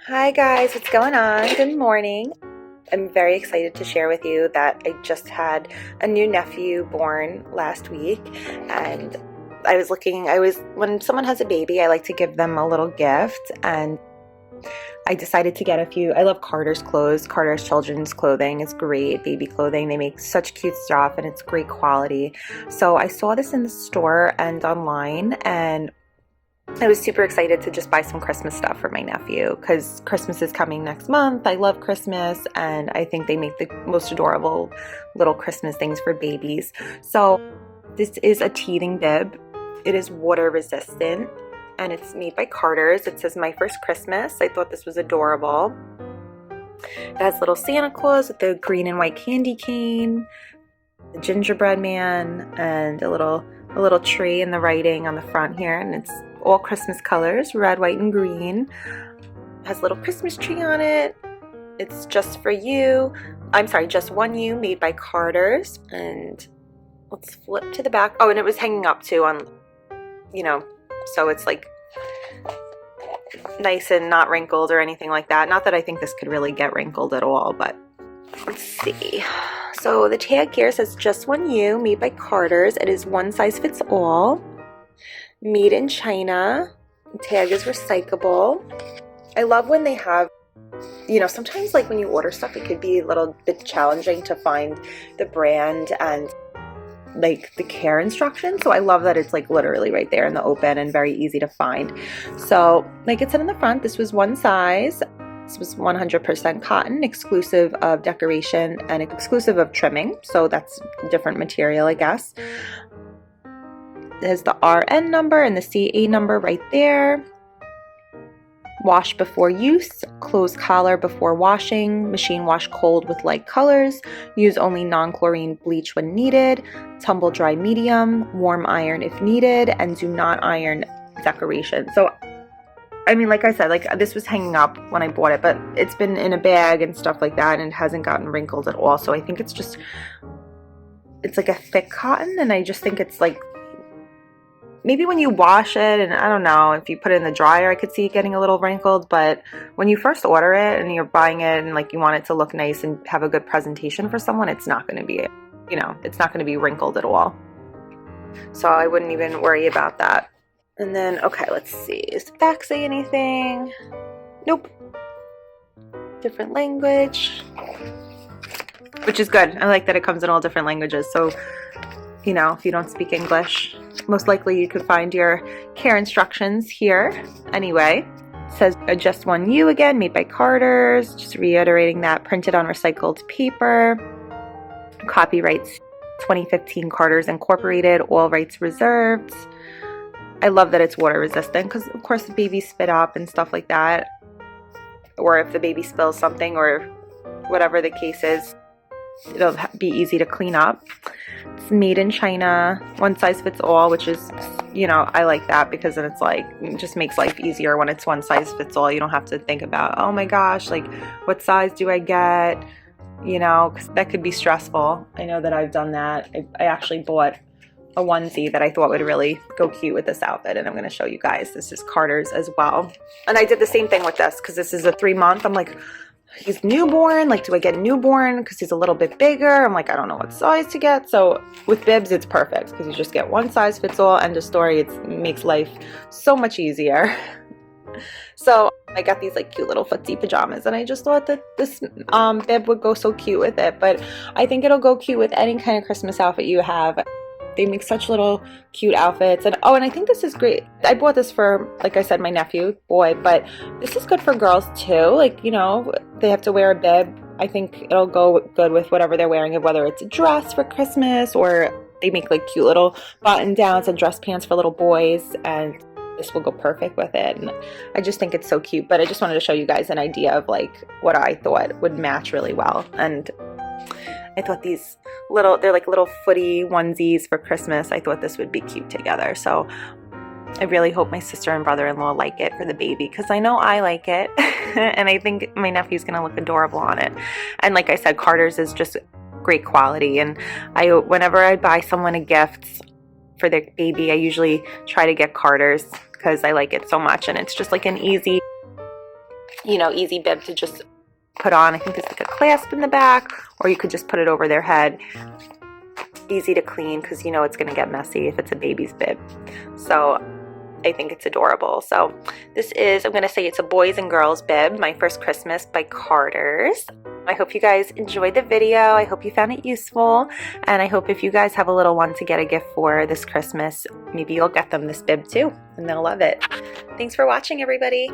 Hi guys, what's going on? Good morning. I'm very excited to share with you that I just had a new nephew born last week, and when someone has a baby, I like to give them a little gift, and I decided to get a few. I love Carter's clothes. Carter's children's clothing is great, baby clothing. They make such cute stuff and it's great quality. So I saw this in the store and online, and I was super excited to just buy some Christmas stuff for my nephew because Christmas is coming next month. I love Christmas, and I think they make the most adorable little Christmas things for babies. So this is a teething bib. It is water resistant, and it's made by Carter's. It says "My First Christmas." I thought this was adorable. It has little Santa Claus with the green and white candy cane, the gingerbread man, and a little tree and the writing on the front here, and it's all Christmas colors, red, white, and green. It has a little Christmas tree on it. It's just for you. I'm sorry, just one you, made by Carter's. And let's flip to the back. Oh, and it was hanging up too on, so it's like nice and not wrinkled or anything like that. Not that I think this could really get wrinkled at all, but let's see. So the tag here says just one you, made by Carter's. It is one size fits all. Made in China. The tag is recyclable. I love when they have, sometimes like when you order stuff, it could be a little bit challenging to find the brand and like the care instructions. So I love that it's like literally right there in the open and very easy to find. So like it said in the front, this was one size. This was 100% cotton, exclusive of decoration and exclusive of trimming. So that's a different material, I guess. There's the RN number and the CA number right there. Wash before use, close collar before washing, machine wash cold with light colors, use only non-chlorine bleach when needed, tumble dry medium, warm iron if needed, and do not iron decoration. So, I mean, like I said, like this was hanging up when I bought it, but it's been in a bag and stuff like that, and it hasn't gotten wrinkled at all. So I think it's like a thick cotton, and I just think it's like, maybe when you wash it, and I don't know, if you put it in the dryer, I could see it getting a little wrinkled, but when you first order it and you're buying it and like you want it to look nice and have a good presentation for someone, it's not going to be, it's not going to be wrinkled at all. So I wouldn't even worry about that. And then, okay, let's see. Does the back say anything? Nope. Different language. Which is good. I like that it comes in all different languages. So, if you don't speak English, most likely you could find your care instructions here. Anyway, it says just one you again, made by Carter's. Just reiterating that, printed on recycled paper. Copyrights 2015 Carter's Incorporated, all rights reserved. I love that it's water resistant because of course the baby spit up and stuff like that. Or if the baby spills something or whatever the case is, it'll be easy to clean up. It's made in China, one size fits all, which is, I like that because then it's like, it just makes life easier when it's one size fits all. You don't have to think about, oh my gosh, like what size do I get? Because that could be stressful. I know that I've done that. I actually bought a onesie that I thought would really go cute with this outfit, and I'm going to show you guys. This is Carter's as well. And I did the same thing with this because this is a 3-month. I'm like, he's newborn, like do I get a newborn because he's a little bit bigger? I'm like, I don't know what size to get. So with bibs it's perfect because you just get one size fits all, end of story. It makes life so much easier. So I got these like cute little footsie pajamas, and I just thought that this bib would go so cute with it. But I think it'll go cute with any kind of Christmas outfit you have. They make such little cute outfits. And oh, and I think this is great. I bought this for, like I said, my nephew, boy, but this is good for girls too. Like, they have to wear a bib. I think it'll go good with whatever they're wearing, whether it's a dress for Christmas or they make like cute little button downs and dress pants for little boys, and this will go perfect with it. And I just think it's so cute. But I just wanted to show you guys an idea of like what I thought would match really well. And I thought they're like little footy onesies for Christmas. I thought this would be cute together. So I really hope my sister and brother-in-law like it for the baby because I know I like it. And I think my nephew's going to look adorable on it. And like I said, Carter's is just great quality. And whenever I buy someone a gift for their baby, I usually try to get Carter's because I like it so much. And it's just like an easy you know, easy bib to just put on. I think there's like a clasp in the back, or you could just put it over their head. Easy to clean because you know it's going to get messy if it's a baby's bib. So I think it's adorable. So this is, I'm going to say it's a boys and girls bib, My First Christmas by Carter's. I hope you guys enjoyed the video. I hope you found it useful. And I hope if you guys have a little one to get a gift for this Christmas, maybe you'll get them this bib too, and they'll love it. Thanks for watching, everybody.